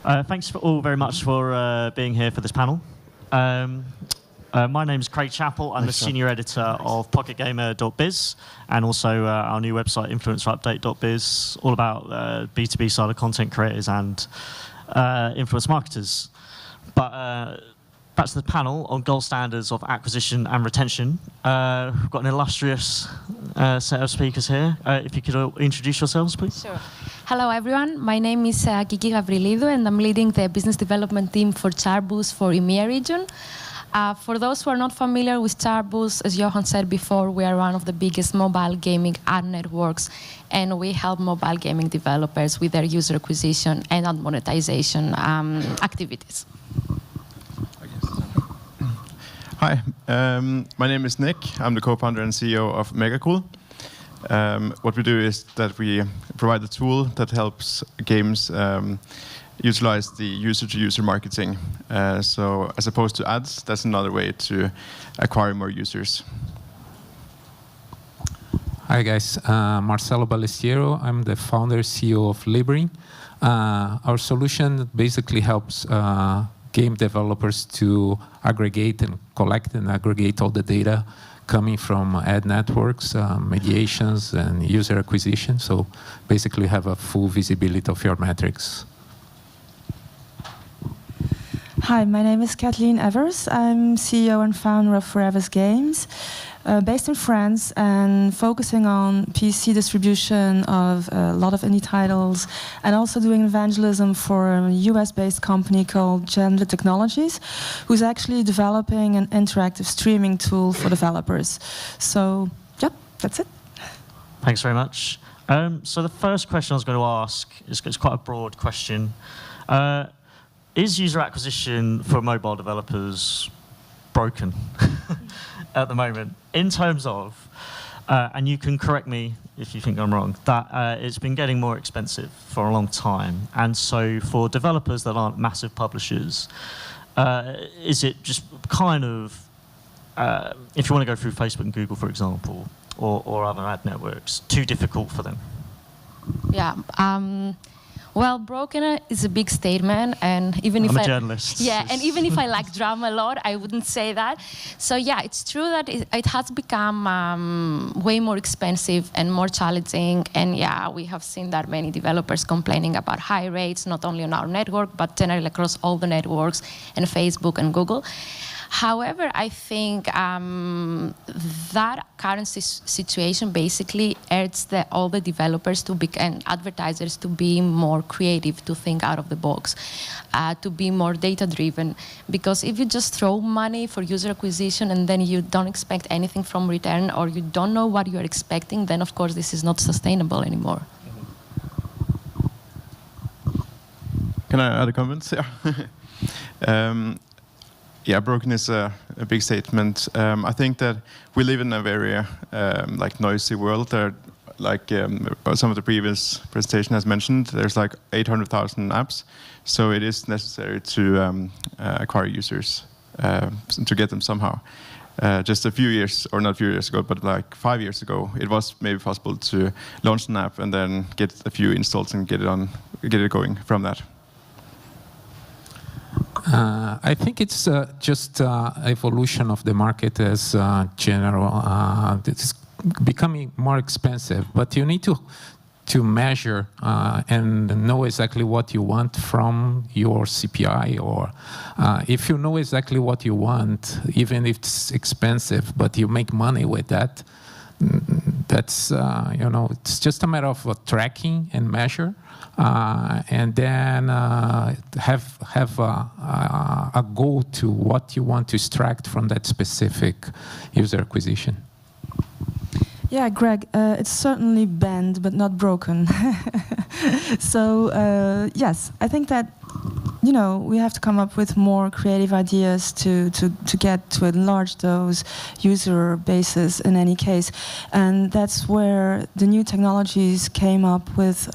Thanks all very much for being here for this panel. My name is Craig Chappell. I'm the senior editor of PocketGamer.biz and also our new website, influencerupdate.biz, all about B2B side of content creators and influence marketers. But back to the panel on gold standards of acquisition and retention. We've got an illustrious set of speakers here. If you could all introduce yourselves, please. Sure. Hello, everyone. My name is Kiki Gavrilidou, and I'm leading the business development team for Chartboost for EMEA region. For those who are not familiar with Chartboost, as Johan said before, we are one of the biggest mobile gaming ad networks, and we help mobile gaming developers with their user acquisition and ad monetization activities. Hi, my name is Nick. I'm the co-founder and CEO of Megacool. What we do is that we provide a tool that helps games utilize the user-to-user marketing. So as opposed to ads, that's another way to acquire more users. Hi guys, Marcelo Ballestiero. I'm the founder CEO of Libring. Our solution basically helps game developers to aggregate and collect and aggregate all the data coming from ad networks, mediations, and user acquisition. So basically have a full visibility of your metrics. Hi, my name is Kathleen Evers. I'm CEO and founder of Forever's Games, based in France and focusing on PC distribution of a lot of indie titles and also doing evangelism for a US-based company called Gender Technologies, who's actually developing an interactive streaming tool for developers. So, yep, that's it. Thanks very much. So the first question I was going to ask is quite a broad question. Is user acquisition for mobile developers broken at the moment? In terms of, and you can correct me if you think I'm wrong, that it's been getting more expensive for a long time. And so for developers that aren't massive publishers, is it just kind of, if you want to go through Facebook and Google, for example, or other ad networks, too difficult for them? Yeah. Well, broken is a big statement, and even if I'm a journalist. Yeah, and even if I like drama a lot, I wouldn't say that. So yeah, it's true that it has become way more expensive and more challenging. And yeah, we have seen that many developers complaining about high rates, not only on our network, but generally across all the networks and Facebook and Google. However, I think that current situation basically urges all the developers and advertisers to be more creative, to think out of the box, to be more data-driven. Because if you just throw money for user acquisition and then you don't expect anything from return, or you don't know what you're expecting, then of course this is not sustainable anymore. Can I add a comment? Yeah. Yeah, broken is a big statement. I think that we live in a very like noisy world. There, like some of the previous presentation has mentioned, there's like 800,000 apps. So it is necessary to acquire users, to get them somehow. Just a few years, or not a few years ago, but like 5 years ago, it was maybe possible to launch an app and then get a few installs and get it going from that. I think it's just evolution of the market as general. It's becoming more expensive, but you need to measure and know exactly what you want from your CPI, or if you know exactly what you want, even if it's expensive, but you make money with that, that's, you know, it's just a matter of tracking and measure. And then have a goal to what you want to extract from that specific user acquisition. Yeah, Greg, it's certainly banned, but not broken. So, yes, I think that, you know, we have to come up with more creative ideas to get to enlarge those user bases in any case. And that's where the new technologies came up with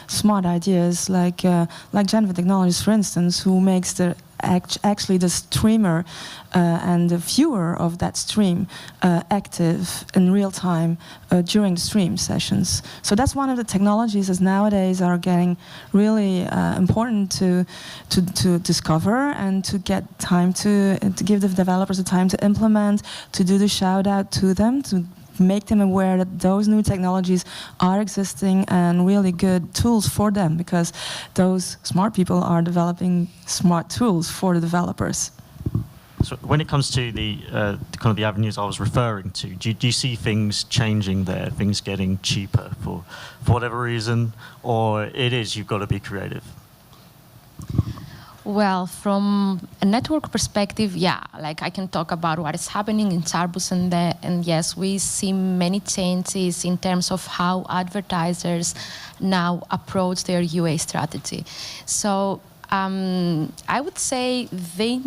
smart ideas like Gender Technologies, for instance, who makes the actually the streamer and the viewer of that stream active in real time during the stream sessions. So that's one of the technologies that nowadays are getting really important to discover and to get time to give the developers the time to implement, to do the shout out to them, to make them aware that those new technologies are existing and really good tools for them, because those smart people are developing smart tools for the developers. So when it comes to the kind of the avenues I was referring to, do you see things changing there, things getting cheaper for whatever reason, or it is you've got to be creative? Well, from a network perspective, yeah, like I can talk about what is happening in Chartboost, and yes, we see many changes in terms of how advertisers now approach their UA strategy. So I would say they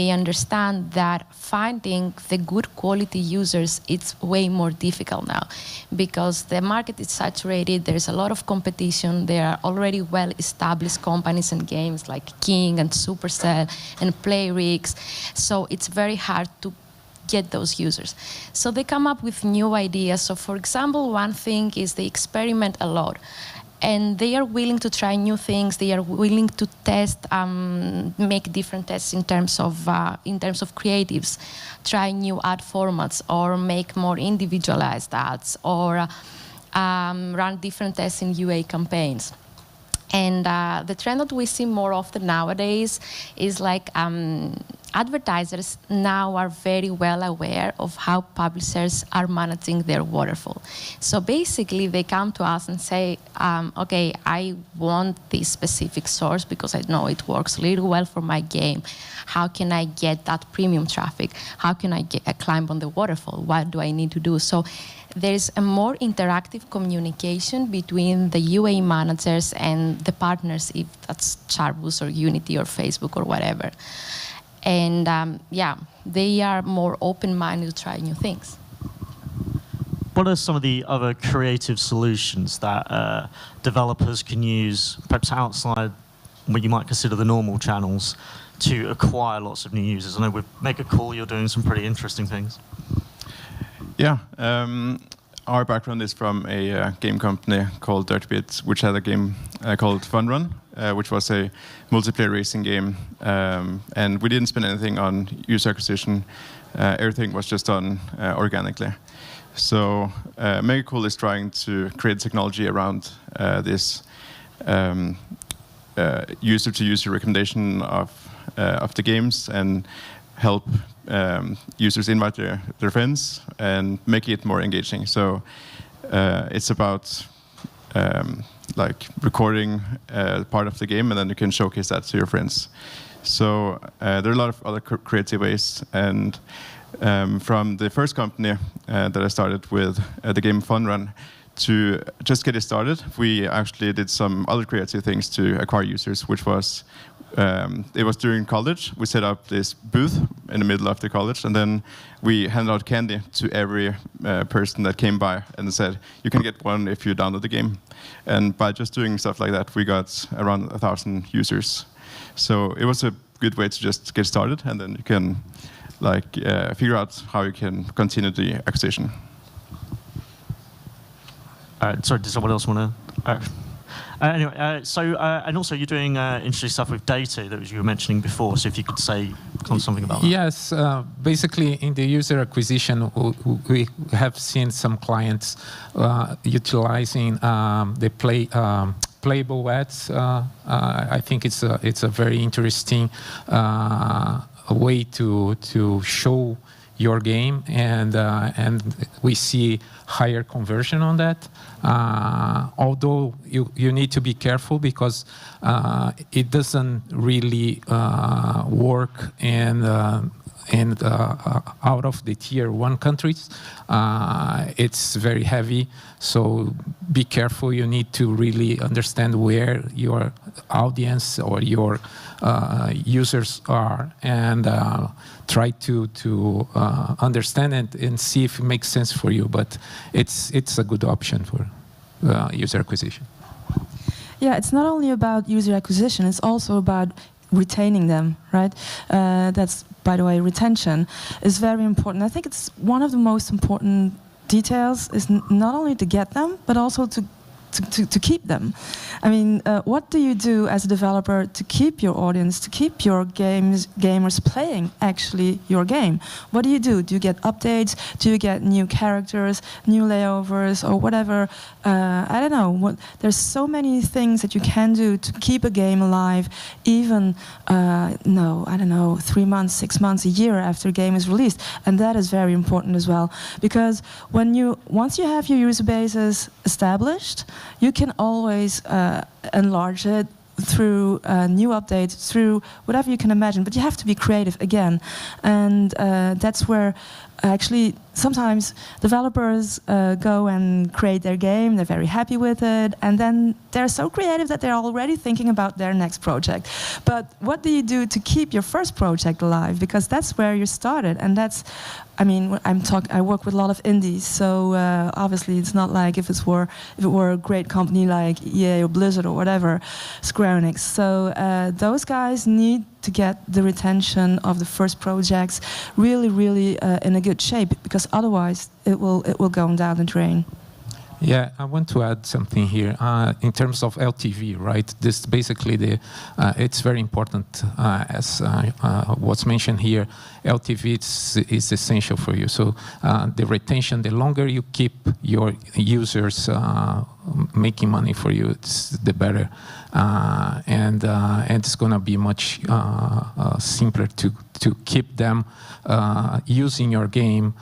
understand that finding the good quality users, it's way more difficult now, because the market is saturated, there's a lot of competition, there are already well-established companies and games like King and Supercell and Playrix, so it's very hard to get those users. So they come up with new ideas. So for example, one thing is they experiment a lot. And they are willing to try new things. They are willing to test, make different tests in terms of creatives, try new ad formats, or make more individualized ads, or run different tests in UA campaigns. And the trend that we see more often nowadays is like advertisers now are very well aware of how publishers are managing their waterfall. So basically, they come to us and say, okay, I want this specific source because I know it works really well for my game. How can I get that premium traffic? How can I climb on the waterfall? What do I need to do? So there's a more interactive communication between the UA managers and the partners, if that's Chartboost or Unity or Facebook or whatever. And yeah, they are more open-minded to try new things. What are some of the other creative solutions that developers can use, perhaps outside what you might consider the normal channels, to acquire lots of new users? I know with Megacool, you're doing some pretty interesting things. Yeah, our background is from a game company called Dirtbit, which had a game called Fun Run, which was a multiplayer racing game. And we didn't spend anything on user acquisition. Everything was just done organically. So Megacool is trying to create technology around this user-to-user recommendation of the games, and help users invite their friends and make it more engaging. So it's about like recording part of the game, and then you can showcase that to your friends. So there are a lot of other creative ways. And from the first company that I started with, the game Fun Run, to just get it started, we actually did some other creative things to acquire users, which was, it was during college. We set up this booth in the middle of the college, and then we handed out candy to every person that came by and said, you can get one if you download the game. And by just doing stuff like that, we got around 1,000 users. So it was a good way to just get started, and then you can like figure out how you can continue the acquisition. Sorry, did someone else want to? Anyway, and also you're doing interesting stuff with data that you were mentioning before. So if you could say something about that. Yes, basically in the user acquisition, we have seen some clients utilizing the playable ads. I think it's a very interesting way to show your game, and we see higher conversion on that. Although you need to be careful, because it doesn't really work in out of the tier 1 countries. It's very heavy, so be careful. You need to really understand where your audience or your users are, and try to understand it and see if it makes sense for you. But it's a good option for user acquisition. Yeah, it's not only about user acquisition, it's also about retaining them, right? That's, by the way, retention is very important. I think it's one of the most important details is not only to get them, but also to keep them. I mean, what do you do as a developer to keep your audience, to keep your gamers playing actually your game? What do you do? Do you get updates? Do you get new characters, new layovers, or whatever? I don't know. There's so many things that you can do to keep a game alive, even, I don't know, 3 months, 6 months, a year after a game is released. And that is very important as well. Because once you have your user bases established, you can always enlarge it through new updates, through whatever you can imagine. But you have to be creative again. And that's where actually sometimes developers go and create their game, they're very happy with it, and then they're so creative that they're already thinking about their next project. But what do you do to keep your first project alive? Because that's where you started, and that's, I mean, I work with a lot of indies, so obviously it's not like if it were a great company like EA or Blizzard or whatever, Square Enix. So those guys need to get the retention of the first projects really, really in a good shape, because otherwise it will go down the drain. Yeah, I want to add something here in terms of LTV, right? This basically it's very important as what's mentioned here. LTV is essential for you. So the retention, the longer you keep your users making money for you, the better, and it's going to be much simpler to keep them using your game,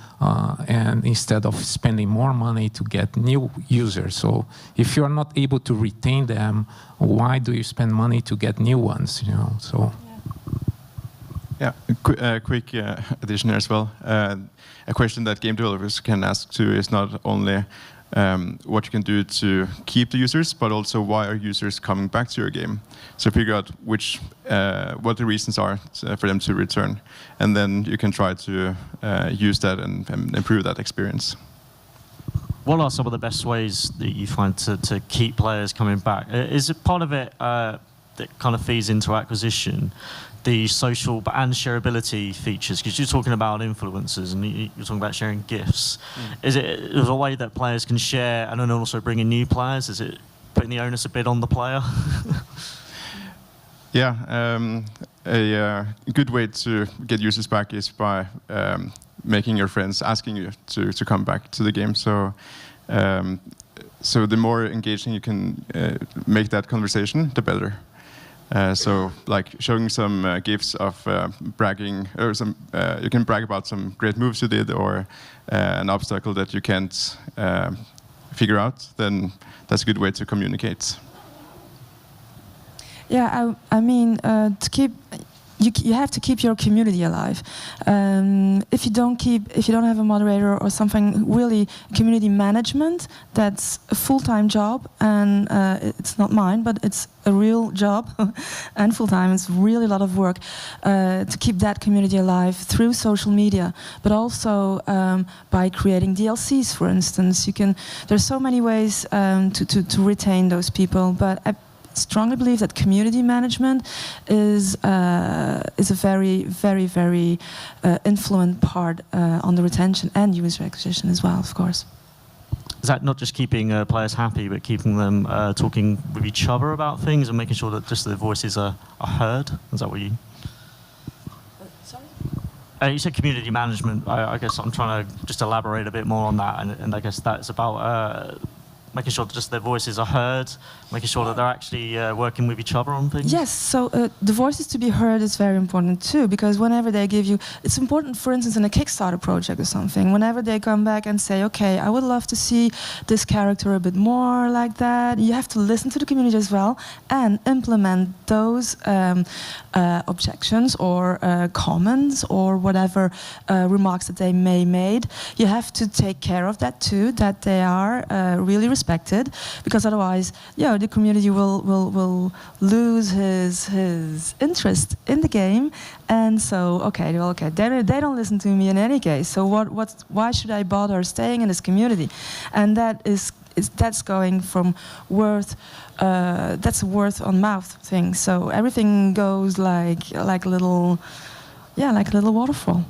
and instead of spending more money to get new users. So if you are not able to retain them, why do you spend money to get new ones? You know, so. Yeah, quick addition here as well. A question that game developers can ask too is not only what you can do to keep the users, but also why are users coming back to your game. So figure out what the reasons are for them to return, and then you can try to use that and improve that experience. What are some of the best ways that you find to keep players coming back? Is it part of it that kind of feeds into acquisition, the social and shareability features? Because you're talking about influencers and you're talking about sharing GIFs. Is it a way that players can share and then also bring in new players? Is it putting the onus a bit on the player? Yeah, a good way to get users back is by making your friends asking you to come back to the game. So so the more engaging you can make that conversation, the better. So like showing some GIFs of bragging, or you can brag about some great moves you did, or an obstacle that you can't figure out, then that's a good way to communicate. Yeah, I mean, to keep, you have to keep your community alive. If you don't have a moderator or something, really community management, that's a full-time job, and it's not mine, but it's a real job and full-time. It's really a lot of work to keep that community alive through social media, but also by creating DLCs, for instance. There's so many ways to retain those people, but I strongly believe that community management is a very, very, very influent part on the retention and user acquisition as well, of course. Is that not just keeping players happy, but keeping them talking with each other about things and making sure that just their voices are heard? Is that what you... Sorry? You said community management. I guess I'm trying to just elaborate a bit more on that, and I guess that's about making sure that just their voices are heard, making sure that they're actually working with each other on things? Yes, so the voices to be heard is very important too, because whenever they give you, it's important, for instance, in a Kickstarter project or something, whenever they come back and say, okay, I would love to see this character a bit more like that, you have to listen to the community as well and implement those objections or comments or whatever remarks that they may made. You have to take care of that too, that they are really respected, because otherwise, the community will lose his interest in the game, and so they don't listen to me in any case. So why should I bother staying in this community? And that is that's going from that's a word on mouth thing. So everything goes like a little waterfall.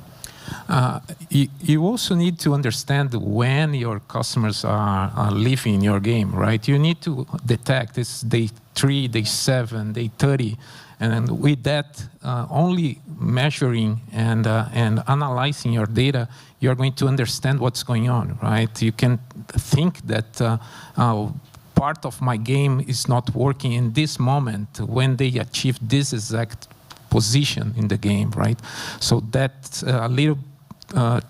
You also need to understand when your customers are leaving your game, right? You need to detect it's day 3, day 7, day 30, and with that, only measuring and analyzing your data, you're going to understand what's going on, right? You can think that part of my game is not working in this moment when they achieve this exact position in the game, right? So that a little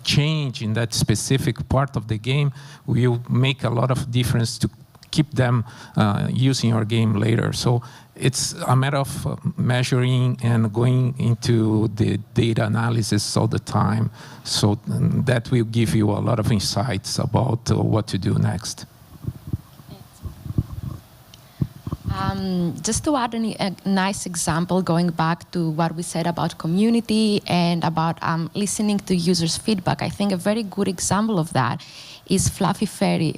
change in that specific part of the game will make a lot of difference to keep them using your game later. So it's a matter of measuring and going into the data analysis all the time. So that will give you a lot of insights about what to do next. Just to add a nice example, going back to what we said about community and about listening to users' feedback, I think a very good example of that is Fluffy Fairy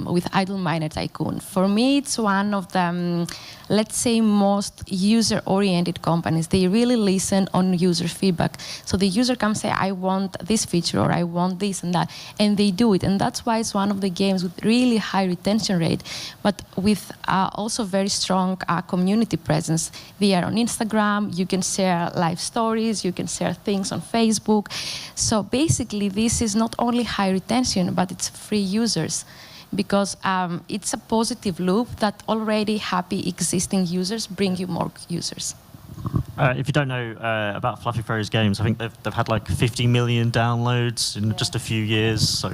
with Idle Miner Tycoon. For me, it's one of the, let's say, most user-oriented companies. They really listen on user feedback. So the user can say, I want this feature, or I want this and that, and they do it. And that's why it's one of the games with really high retention rate, but with also very strong community presence. They are on Instagram, you can share live stories, you can share things on Facebook. So basically, this is not only high retention, but it's free users, because it's a positive loop that already happy existing users bring you more users. If you don't know about Fluffy Fairy's games, I think they've had like 50 million downloads in just a few years. So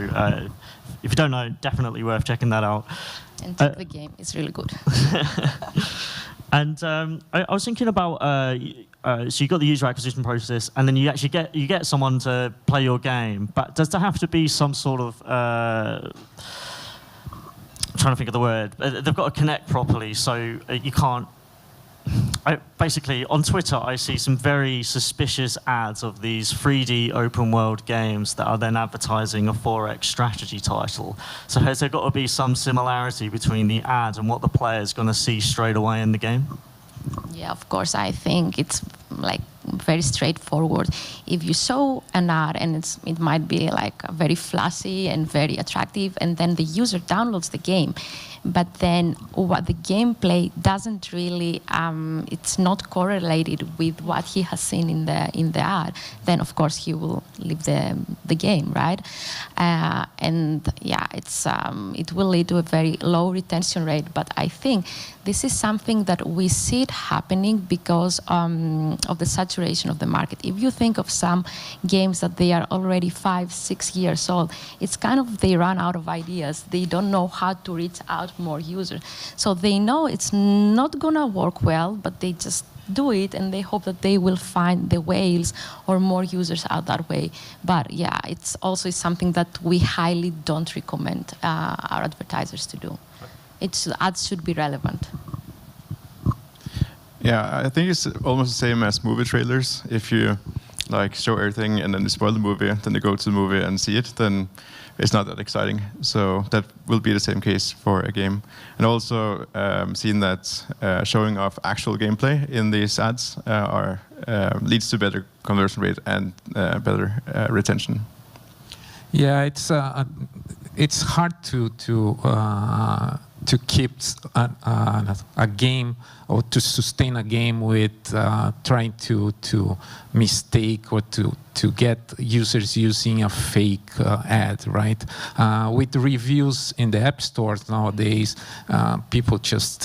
if you don't know, definitely worth checking that out. And check the game, it's really good. And I was thinking about, so you got the user acquisition process, and then you actually get someone to play your game. But does there have to be some sort of I'm trying to think of the word. They've got to connect properly, so you can't. Basically, on Twitter, I see some very suspicious ads of these 3D open world games that are then advertising a 4X strategy title. So has there got to be some similarity between the ad and what the player is going to see straight away in the game? Yeah, of course. I think it's like very straightforward. If you show an ad and it might be like very flashy and very attractive, and then the user downloads the game, but then what the gameplay doesn't really, it's not correlated with what he has seen in the ad, then of course he will leave the game, right? And yeah, it will lead to a very low retention rate. But I think this is something that we see it happening because of the saturation of the market. If you think of some games that they are already 5-6 years old, it's kind of they run out of ideas. They don't know how to reach out more users. So they know it's not gonna work well, but they just do it and they hope that they will find the whales or more users out that way. But yeah, it's also something that we highly don't recommend our advertisers to do. Ads should be relevant. Yeah, I think it's almost the same as movie trailers. If you like show everything and then you spoil the movie, then they go to the movie and see it, then it's not that exciting. So that will be the same case for a game. And also seeing that showing off actual gameplay in these ads leads to better conversion rate and better retention. Yeah, it's hard to keep a game or to sustain a game with trying to mistake or to get users using a fake ad, right? With reviews in the app stores nowadays, people just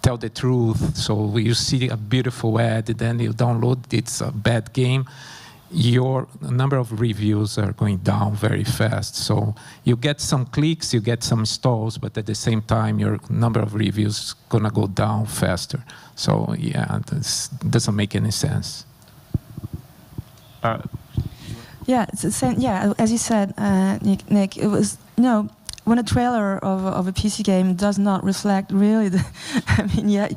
tell the truth. So you see a beautiful ad, then you download, it's a bad game. Your number of reviews are going down very fast. So you get some clicks, you get some installs, but at the same time, your number of reviews is going to go down faster. So yeah, this doesn't make any sense. Yeah, it's the same. Yeah, as you said, Nick, it was, when a trailer of a PC game does not reflect really the, I mean, yeah,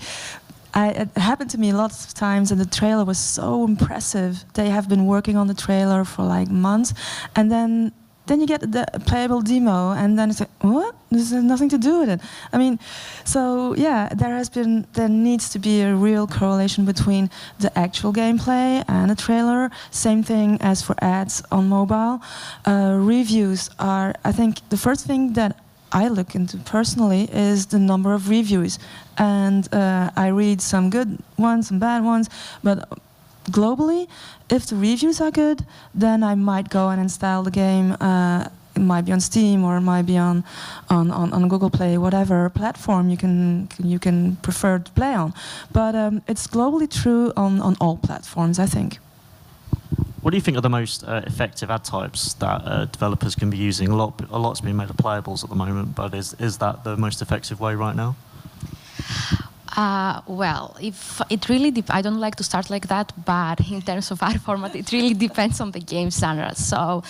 it happened to me lots of times, and the trailer was so impressive. They have been working on the trailer for like months, and then then you get the playable demo, and then it's like, what? This has nothing to do with it. I mean, so yeah, there needs to be a real correlation between the actual gameplay and a trailer. Same thing as for ads on mobile. Reviews are, I think, the first thing that I look into personally is the number of reviews, and I read some good ones, some bad ones, but globally, if the reviews are good, then I might go and install the game. It might be on Steam, or it might be on Google Play, whatever platform you can prefer to play on. But it's globally true on all platforms, I think. What do you think are the most effective ad types that developers can be using? A lot's being made of playables at the moment, but is that the most effective way right now? Well, if it really I don't like to start like that, but in terms of ad format, it really depends on the game genre. So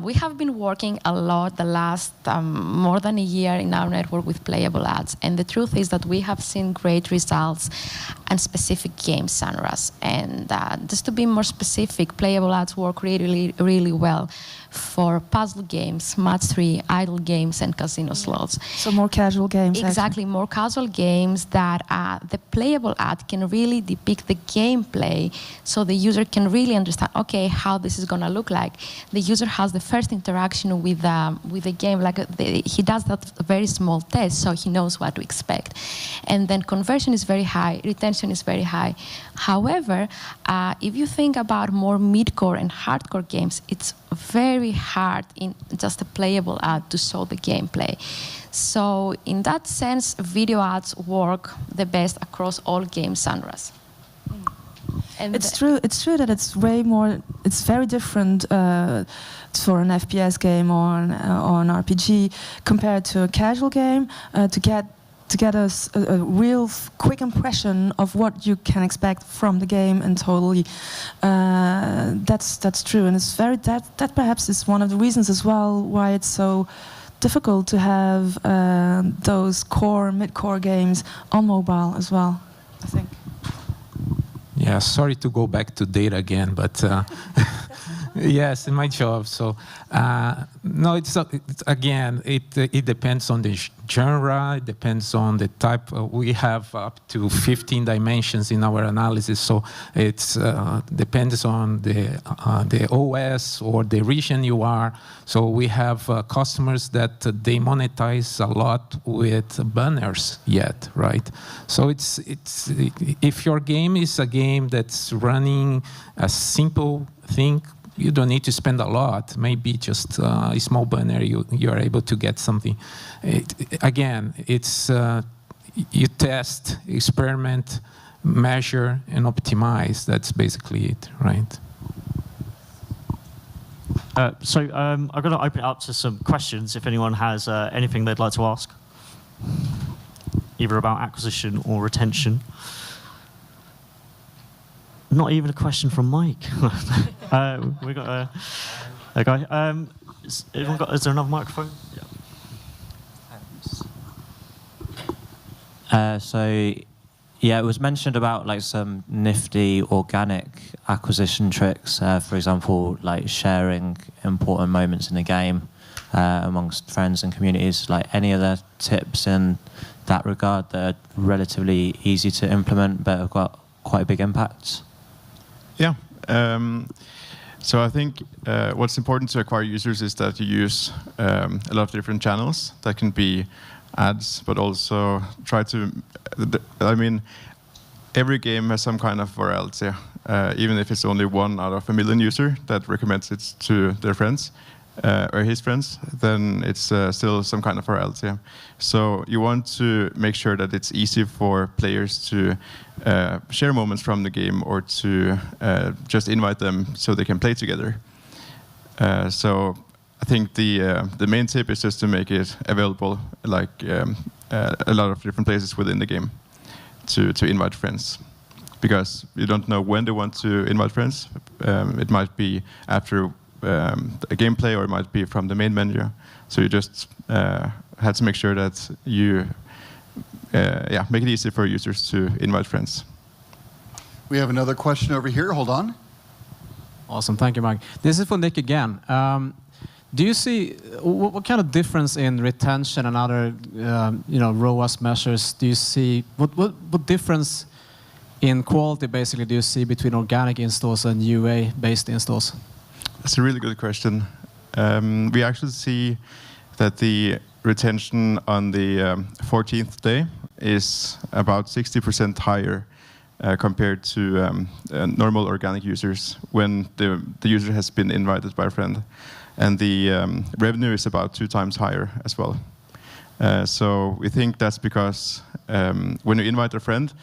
we have been working a lot the last more than a year in our network with playable ads, and the truth is that we have seen great results and specific game genres. And just to be more specific, playable ads work really, really well for puzzle games, match 3, idle games, and casino slots. So more casual games. Exactly, actually. more casual games that the playable ad can really depict the gameplay, so the user can really understand, okay, how this is going to look like. The user has the first interaction with the game, like he does that very small test, so he knows what to expect. And then conversion is very high, retention is very high. However, if you think about more mid-core and hardcore games, it's very hard in just a playable ad to show the gameplay. So in that sense, video ads work the best across all game genres. And it's true that it's way more, it's very different for an FPS game or an RPG compared to a casual game to get a real quick impression of what you can expect from the game, and totally that's true, and it's very that perhaps is one of the reasons as well why it's so difficult to have those mid-core games on mobile as well, I think. Yeah, sorry to go back to data again, but yes, in my job. So no, it's again, it depends on the genre. It depends on the type. We have up to 15 dimensions in our analysis, so it's depends on the OS or the region you are. So we have customers that they monetize a lot with banners yet, right? So it's if your game is a game that's running a simple thing, you don't need to spend a lot. Maybe just a small banner, you are able to get something. Again, it's you test, experiment, measure, and optimize. That's basically it, right? So I'm going to open it up to some questions if anyone has anything they'd like to ask, either about acquisition or retention. Not even a question from Mike. We got a guy. Is there another microphone? Yeah. Yeah, it was mentioned about like some nifty organic acquisition tricks. For example, like sharing important moments in the game amongst friends and communities. Like any other tips in that regard that are relatively easy to implement but have got quite a big impact? Yeah. So I think what's important to acquire users is that you use a lot of different channels. That can be ads, but also try to, I mean, every game has some kind of virality. Even if it's only 1 out of 1 million user that recommends it to their friends or his friends, then it's still some kind of virality. So you want to make sure that it's easy for players to share moments from the game, or to just invite them so they can play together. So I think the main tip is just to make it available, like a lot of different places within the game to invite friends, because you don't know when they want to invite friends. It might be after a gameplay, or it might be from the main menu. So you just have to make sure that you make it easy for users to invite friends. We have another question over here. Hold on. Awesome. Thank you, Mike. This is for Nick again. Do you see what kind of difference in retention and other ROAS measures do you see? What difference in quality basically do you see between organic installs and UA-based installs? That's a really good question. We actually see that the retention on the 14th day is about 60% higher compared to normal organic users when the user has been invited by a friend. And the revenue is about 2 times higher as well. So we think that's because when you invite a friend,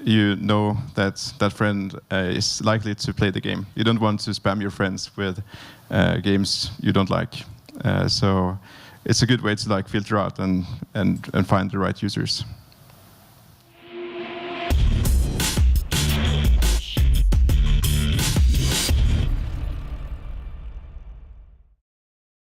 you know that that friend is likely to play the game. You don't want to spam your friends with games you don't like. So it's a good way to like filter out and find the right users.